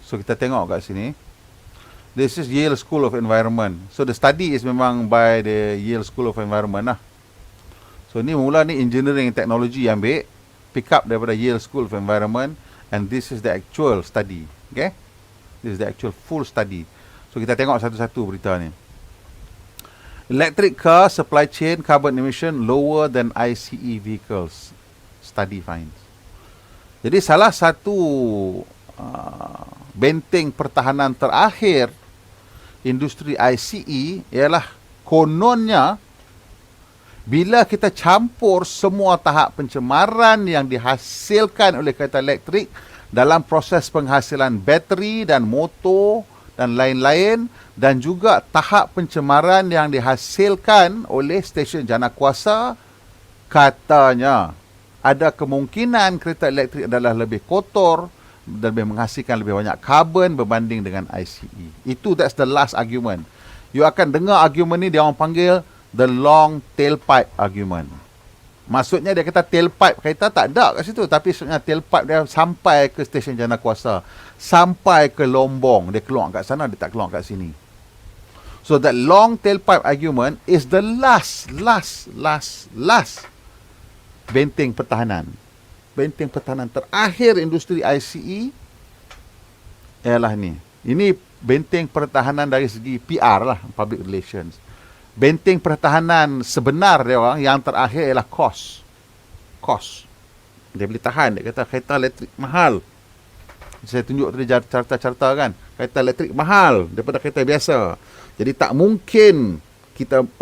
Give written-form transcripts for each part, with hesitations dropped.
So kita tengok kat sini. This is Yale School of Environment. So the study is memang by the Yale School of Environment lah. So ni mula ni engineering technology yang ambil, pick up daripada Yale School of Environment, and this is the actual study. Okay? This is the actual full study. So kita tengok satu-satu berita ni. Electric car supply chain carbon emission lower than ICE vehicles. Study finds. Jadi salah satu benteng pertahanan terakhir industri ICE ialah kononnya bila kita campur semua tahap pencemaran yang dihasilkan oleh kereta elektrik dalam proses penghasilan bateri dan motor dan lain-lain, dan juga tahap pencemaran yang dihasilkan oleh stesen janakuasa, katanya ada kemungkinan kereta elektrik adalah lebih kotor dan lebih menghasilkan lebih banyak karbon berbanding dengan ICE. That's the last argument. You akan dengar argument ni dia orang panggil the long tailpipe argument. Maksudnya dia kata tailpipe kereta tak ada kat situ, tapi sebenarnya tailpipe dia sampai ke stesen janakuasa, sampai ke Lombong, dia keluar kat sana, dia tak keluar kat sini. So that long tailpipe argument is the last benteng pertahanan. Benteng pertahanan terakhir industri ICE ialah ni. Ini benteng pertahanan dari segi PR lah, public relations. Benteng pertahanan sebenar dia orang yang terakhir ialah cost. Dia boleh tahan. Dia kata kereta elektrik mahal. Saya tunjuk tadi carta-carta kan. Kereta elektrik mahal daripada kereta biasa. Jadi tak mungkin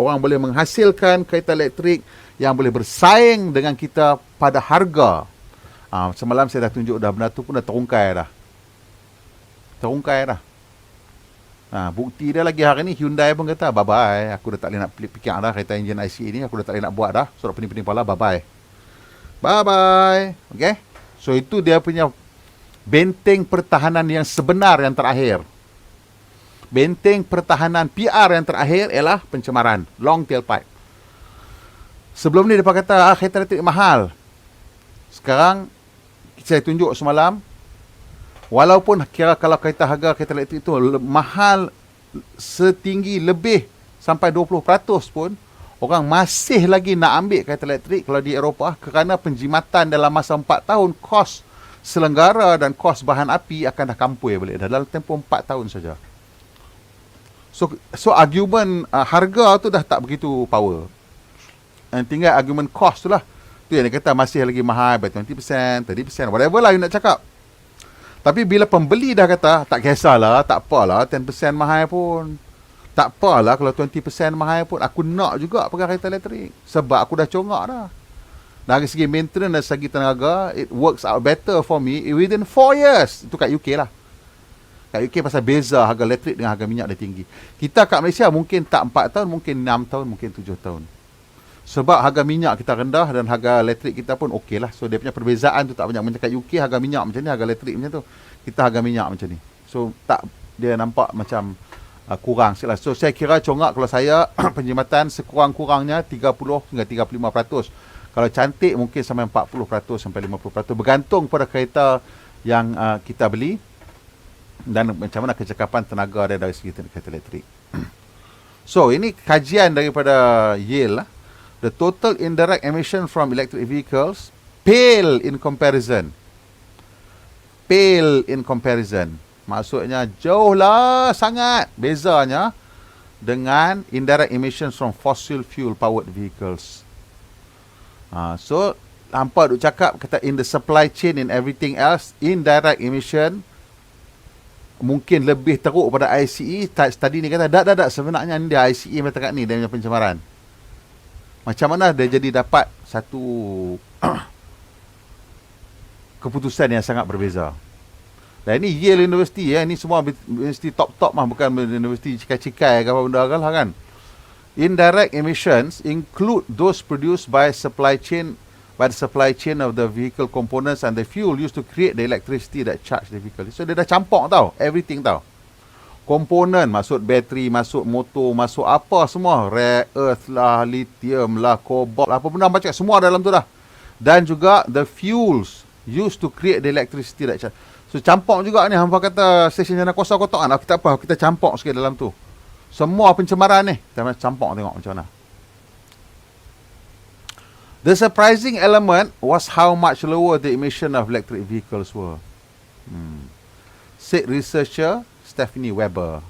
orang boleh menghasilkan kereta elektrik yang boleh bersaing dengan kita pada harga. Semalam saya dah tunjuk dah, benda tu pun dah terungkai dah. Bukti dia lagi hari ni Hyundai pun kata bye-bye, aku dah tak boleh nak fikir dah kereta enjin ICE ni, aku dah tak boleh nak buat dah. So dah pening-pening kepala, bye-bye. Okay. So itu dia punya benteng pertahanan yang sebenar yang terakhir. Benteng pertahanan PR yang terakhir ialah pencemaran, long tailpipe. Sebelum ni dia kata kereta elektrik mahal. Sekarang saya tunjuk semalam, walaupun kira kalau harga kereta elektrik itu mahal setinggi lebih sampai 20% pun, orang masih lagi nak ambil kereta elektrik kalau di Eropah, kerana penjimatan dalam masa 4 tahun, kos selenggara dan kos bahan api akan dah kampui balik dah dalam tempoh 4 tahun saja. So argument harga tu dah tak begitu power. And tinggal argument cost tu lah. Tu yang dia kata masih lagi mahal by 20%, 30%, whatever lah you nak cakap. Tapi bila pembeli dah kata, tak kisahlah, tak apalah 10% mahal pun. Tak apalah kalau 20% mahal pun, aku nak juga pakai kereta elektrik. Sebab aku dah congak dah. Dari segi maintenance, dari segi tenaga, it works out better for me within 4 years. Itu kat UK lah. Kat UK pasal beza harga elektrik dengan harga minyak dia tinggi. Kita kat Malaysia mungkin tak 4 tahun, mungkin 6 tahun, mungkin 7 tahun. Sebab harga minyak kita rendah dan harga elektrik kita pun okey lah. So dia punya perbezaan tu tak banyak. Macam kat UK harga minyak macam ni, harga elektrik macam tu. Kita harga minyak macam ni. So tak, dia nampak macam kurang sikit lah. So saya kira congak kalau saya penjimatan sekurang-kurangnya 30 hingga 35%. Kalau cantik mungkin sampai 40% sampai 50%. Bergantung pada kereta yang kita beli dan macam mana kecekapan tenaga dia dari segi kereta elektrik. So ini kajian daripada Yale lah. The total indirect emission from electric vehicles pale in comparison. Pale in comparison. Maksudnya jauhlah sangat bezanya dengan indirect emissions from fossil fuel powered vehicles. So hampa duk cakap kata in the supply chain and everything else, indirect emission mungkin lebih teruk pada ICE. Study ni kata tak sebenarnya ni dia ICE berdekat ni dia punya pencemaran. Macam mana dia jadi dapat satu keputusan yang sangat berbeza. Dan ini Yale University ini semua universiti top-top mah, bukan universiti cikai-cikai ke apa benda kan. Indirect emissions include those produced by the supply chain of the vehicle components and the fuel used to create the electricity that charge the vehicle. So dia dah campur tau, everything tau. Komponen, masuk bateri, masuk motor, masuk apa semua, rare earth lah, lithium lah, cobalt lah, apa benda macam semua dalam tu dah. Dan juga the fuels used to create the electricity that charge. So campur juga ni, hampa kata stesen jana kuasa kotak kan, kita apa, kita campur sikit dalam tu. Semua pencemaran ni kita campur tengok macam mana. The surprising element was how much lower the emission of electric vehicles were. Said researcher Stephanie Weber.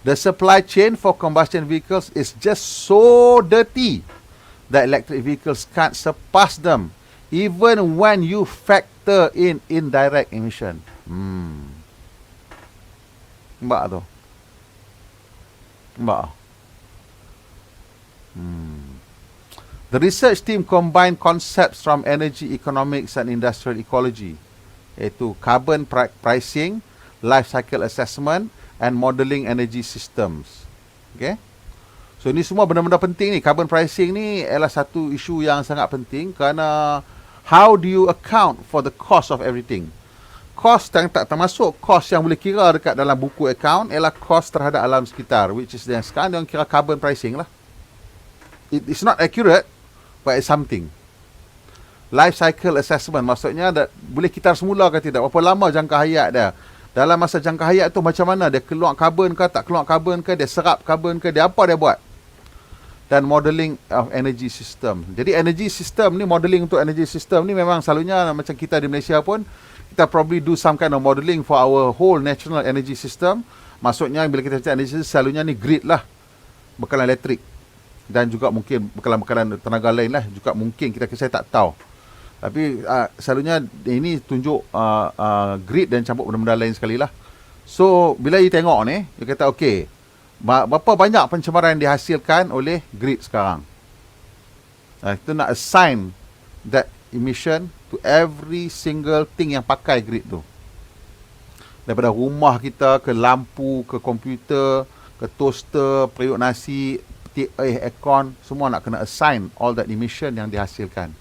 The supply chain for combustion vehicles is just so dirty that electric vehicles can't surpass them, even when you factor in indirect emission. Nampak tu? Nampak? The research team combined concepts from energy economics and industrial ecology, iaitu carbon pricing, life cycle assessment and modelling energy systems. Okay? So ni semua benda-benda penting ni. Carbon pricing ni adalah satu isu yang sangat penting kerana how do you account for the cost of everything? Cost yang tak termasuk cost yang boleh kira dekat dalam buku account ialah cost terhadap alam sekitar, which is yang sekarang yang kira carbon pricing lah. It's not accurate, but it's something. Life cycle assessment maksudnya boleh kitar semula ke tidak, berapa lama jangka hayat dia. Dalam masa jangka hayat tu macam mana dia keluar karbon ke tak keluar karbon ke, dia serap karbon ke, dia apa dia buat. Dan modelling of energy system. Jadi energy system ni, modelling untuk energy system ni memang selalunya macam kita di Malaysia pun, kita probably do some kind of modelling for our whole national energy system. Maksudnya bila kita cakap energy system, selalunya ni grid lah, bekalan elektrik. Dan juga mungkin bekalan-bekalan tenaga lain lah juga mungkin, saya tak tahu. Tapi selalunya ini tunjuk grid dan campur benda-benda lain sekali lah. So bila you tengok ni, you kata okey, berapa banyak pencemaran yang dihasilkan oleh grid sekarang. Kita nak assign that emission to every single thing yang pakai grid tu. Daripada rumah kita, ke lampu, ke komputer, ke toaster, periuk nasi, aircon, semua nak kena assign all that emission yang dihasilkan.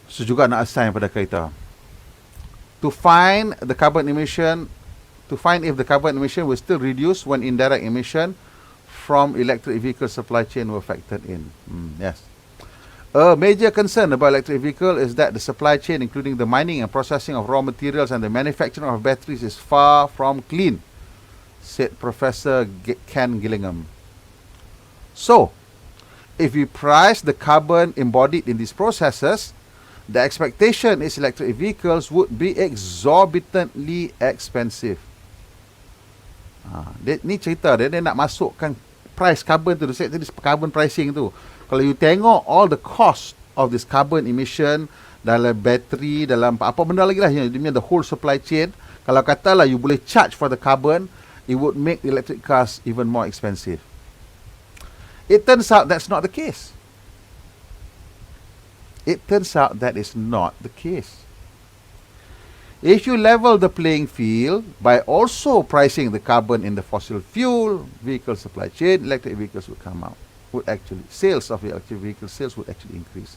So juga nak assign pada kita. To find if the carbon emission will still reduce when indirect emission from electric vehicle supply chain were factored in. Yes. A major concern about electric vehicle is that the supply chain, including the mining and processing of raw materials and the manufacturing of batteries, is far from clean, said Professor Ken Gillingham. So, if we price the carbon embodied in these processes, the expectation is electric vehicles would be exorbitantly expensive. Ni cerita dia nak masukkan price carbon tu, saya tadi carbon pricing tu. Kalau you tengok all the cost of this carbon emission dalam bateri, dalam apa benda lagi lah, dia punya the whole supply chain, kalau katalah you boleh charge for the carbon, it would make electric cars even more expensive. It turns out that's not the case. It turns out that is not the case. If you level the playing field by also pricing the carbon in the fossil fuel vehicle supply chain, electric vehicles would come out. Sales of electric vehicle sales would actually increase.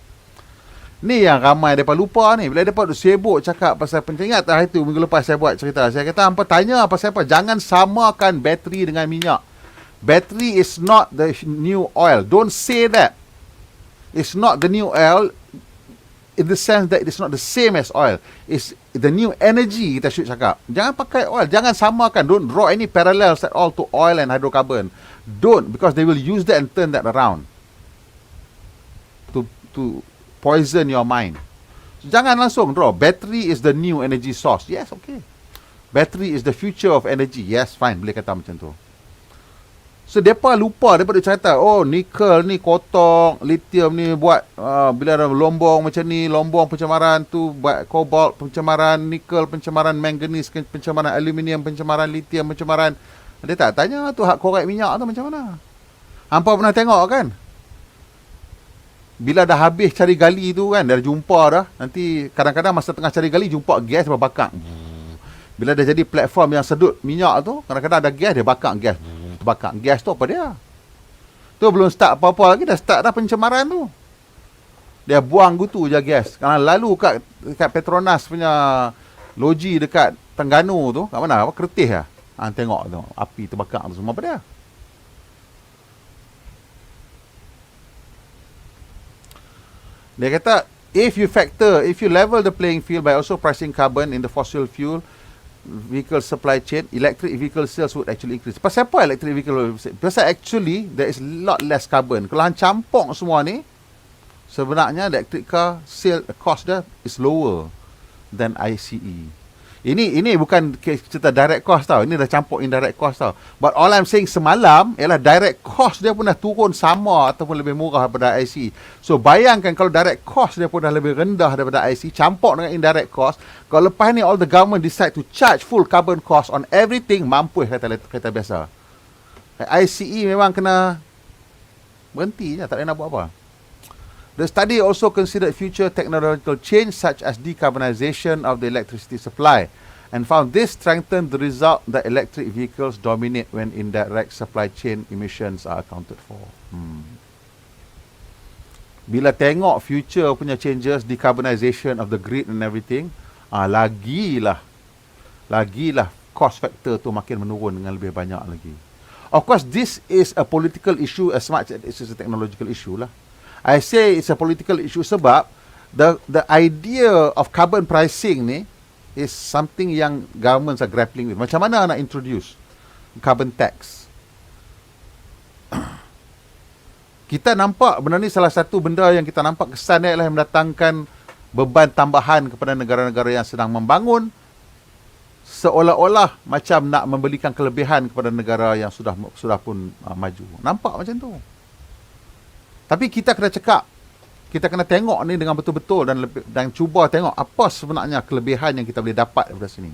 Ni yang ramai mereka lupa ni. Bila mereka sibuk cakap pasal ingat hari tu minggu lepas saya buat cerita. Saya kata hampa tanya pasal apa? Jangan samakan bateri dengan minyak. Battery is not the new oil. Don't say that. It's not the new oil in the sense that it's not the same as oil. It's the new energy kita should cakap. Jangan pakai oil. Jangan samakan. Don't draw any parallels at all to oil and hydrocarbon. Don't, because they will use that and turn that around to poison your mind. So, jangan langsung draw. Battery is the new energy source. Yes, okay. Battery is the future of energy. Yes, fine. Boleh kata macam tu. So, mereka lupa. Mereka cerita, oh, nikel ni kotor, lithium ni buat, bila ada lombong macam ni, lombong pencemaran tu, buat kobalt pencemaran, nikel pencemaran, manganese pencemaran, aluminium pencemaran, lithium pencemaran. Dia tak tanya tu hak korek minyak tu macam mana. Hampa pernah tengok kan? Bila dah habis cari gali tu kan, dah jumpa dah. Nanti kadang-kadang masa tengah cari gali, jumpa gas berbakar. Bila dah jadi platform yang sedut minyak tu, kadang-kadang ada gas, dia bakar gas. Bakar gas tu apa dia? Tu belum start apa-apa lagi, dah start dah pencemaran tu. Dia buang gitu je gas. Kalau lalu kat Petronas punya loji dekat Terengganu tu, kat mana? Apa Kertih lah. Tengok tu, api terbakar tu semua apa dia? Dia kata if you level the playing field by also pricing carbon in the fossil fuel vehicle supply chain, electric vehicle sales would actually increase. Pasal apa electric vehicle? Pasal actually there is a lot less carbon. Kalau hang campur semua ni, sebenarnya electric car sale cost dia is lower than ICE. Ini bukan cerita direct cost tau. Ini dah campur indirect cost tau. But all I'm saying semalam ialah direct cost dia pun dah turun sama ataupun lebih murah daripada ICE. So bayangkan kalau direct cost dia pun dah lebih rendah daripada ICE, campur dengan indirect cost. Kalau lepas ni all the government decide to charge full carbon cost on everything, mampu kereta biasa. ICE memang kena berhenti je, tak boleh nak buat apa. The study also considered future technological change such as decarbonization of the electricity supply and found this strengthened the result that electric vehicles dominate when indirect supply chain emissions are accounted for. Bila tengok future punya changes, decarbonization of the grid and everything, lagilah cost factor tu makin menurun dengan lebih banyak lagi. Of course, this is a political issue as much as it is a technological issue lah. I say it's a political issue sebab the idea of carbon pricing ni is something yang governments are grappling with. Macam mana nak introduce carbon tax? Kita nampak benda ni salah satu benda yang kita nampak kesan dia adalah mendatangkan beban tambahan kepada negara-negara yang sedang membangun, seolah-olah macam nak memberikan kelebihan kepada negara yang sudah pun maju. Nampak macam tu. Tapi kita kena cakap, kita kena tengok ni dengan betul-betul dan cuba tengok apa sebenarnya kelebihan yang kita boleh dapat daripada sini.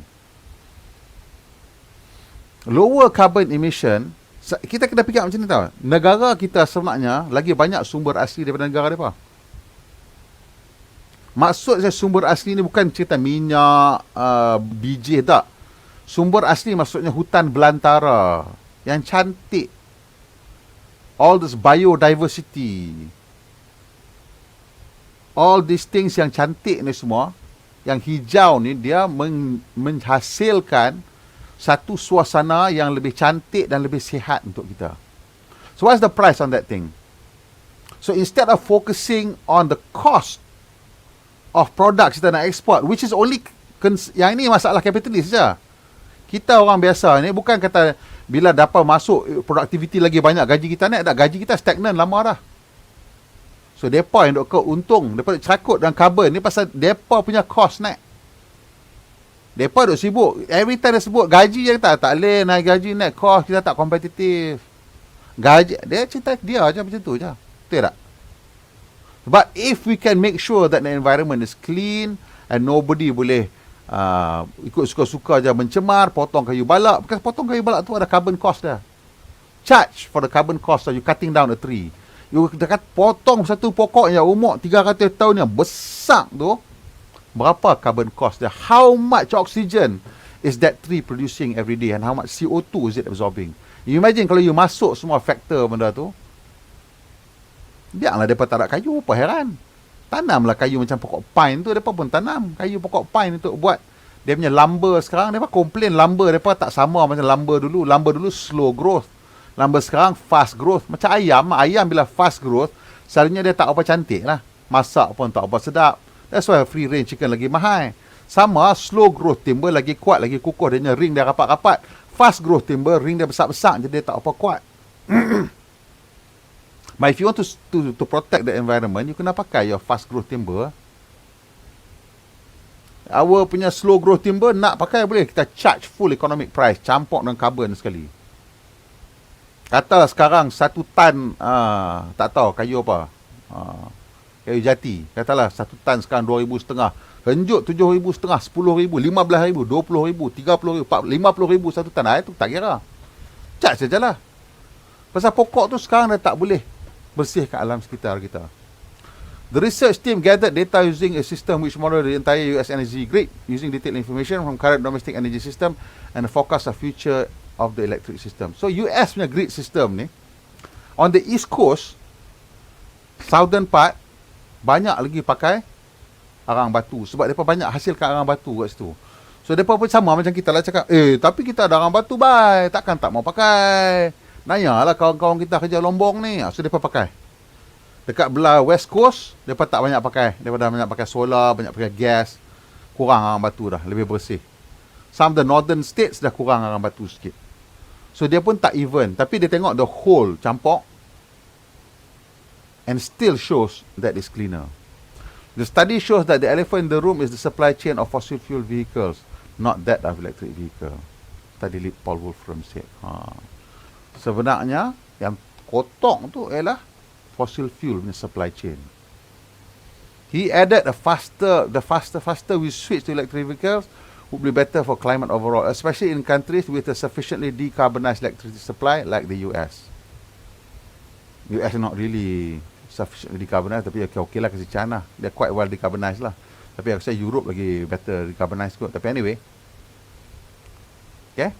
Lower carbon emission, kita kena fikir macam ni tau. Negara kita sebenarnya lagi banyak sumber asli daripada negara mereka. Maksud saya sumber asli ni bukan cerita minyak, biji tak. Sumber asli maksudnya hutan belantara yang cantik. All this biodiversity, all these things yang cantik ni semua, yang hijau ni, dia menghasilkan satu suasana yang lebih cantik dan lebih sihat untuk kita. So what's the price on that thing? So instead of focusing on the cost of products kita nak export, which is only yang ini masalah kapitalis saja. Kita orang biasa ni bukan kata bila dapat masuk produktiviti lagi banyak, gaji kita naik tak, gaji kita stagnan lama dah. So depa yang duk untung, depa cerakut dengan carbon ni pasal depa punya cost naik. Depa duk sibuk, every time dia sebut gaji je tak boleh naik gaji, naik cost, kita tak kompetitif. Gaji dia cerita dia aja macam tu je. Betul tak? But if we can make sure that the environment is clean and nobody boleh ikut suka-suka je mencemar, potong kayu balak. Because potong kayu balak tu ada carbon cost dia. Charge for the carbon cost of you cutting down a tree. You dekat potong satu pokok yang umur 300 tahun yang besar tu, berapa carbon cost dia? How much oxygen is that tree producing every day and how much CO2 is it absorbing? You imagine kalau you masuk semua faktor benda tu, biarlah mereka tak ada kayu, apa heran. Tanamlah kayu macam pokok pine tu, mereka pun tanam kayu pokok pine untuk buat dia punya lumber sekarang. Mereka komplain lumber mereka tak sama macam lumber dulu. Lumber dulu slow growth, lumber sekarang fast growth. Macam ayam bila fast growth, selalunya dia tak apa cantik lah, masak pun tak apa sedap. That's why free range chicken lagi mahal. Sama slow growth timber lagi kuat, lagi kukuh, dia punya ring dia rapat-rapat. Fast growth timber ring dia besar-besar, jadi dia tak apa kuat. But if you want to protect the environment, you kena pakai your fast growth timber. Our punya slow growth timber nak pakai boleh, kita charge full economic price, campur dengan carbon sekali. Kata sekarang 1 tan tak tahu kayu apa, kayu jati, katalah 1 tan sekarang 2,500, henjut 7,500, 10,000, 15,000, 20,000, 30,000, 50,000 1 tan. Itu tak kira, charge sajalah. Pasal pokok tu sekarang dah tak boleh bersihkan alam sekitar kita. The research team gathered data using a system which modeled the entire US energy grid using detailed information from current domestic energy system and a forecast of future of the electric system. So US punya grid system ni, on the east coast, southern part, banyak lagi pakai arang batu. Sebab mereka banyak hasilkan arang batu kat situ. So mereka pun sama macam kita lah cakap, tapi kita ada arang batu bye, takkan tak mau pakai. Nanyalah kawan-kawan kita kerja Lombong ni. So mereka pakai. Dekat belah West Coast, mereka tak banyak pakai. Daripada banyak pakai solar, banyak pakai gas. Kurang arang batu dah, lebih bersih. Some of the northern states dah kurang arang batu sikit. So dia pun tak even. Tapi dia tengok the whole campur. And still shows that it's cleaner. The study shows that the elephant in the room is the supply chain of fossil fuel vehicles, not that of electric vehicle. Tadi Paul Wolfram said. Sebenarnya yang kotor tu ialah fossil fuel punya supply chain. He added the faster we switch to electric vehicles would be better for climate overall, especially in countries with a sufficiently decarbonized electricity supply like the US. US is not really sufficiently decarbonized, tapi okay lah kasi China. They're quite well decarbonized lah. Tapi aku rasa Europe lagi better decarbonized kot. Tapi anyway. Okay.